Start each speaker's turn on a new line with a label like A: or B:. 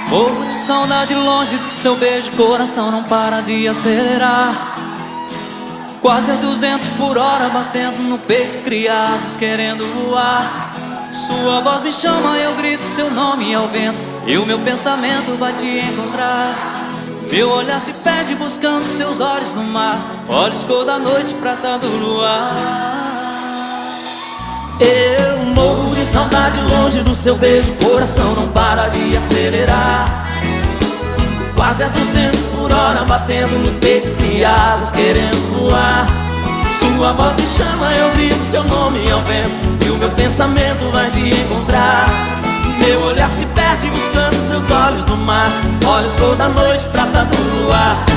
A: Morro de saudade longe do seu beijo, coração não para de acelerar. Quase a 200 por hora, batendo no peito, cria asas querendo voar. Sua voz me chama, eu grito seu nome ao vento, e o meu pensamento vai te encontrar. Meu olhar se perde buscando seus olhos no mar, olhos cor da noite, prata do luar. Eu morro de saudade longe do seu beijo, coração não para de acelerar. Quase a 200 por hora, batendo no peito, cria asas querendo voar. Sua voz me chama, eu grito seu nome ao vento, e o meu pensamento vai te encontrar. Meu olhar se perde buscando seus olhos no mar, olhos cor da noite, prata do luar.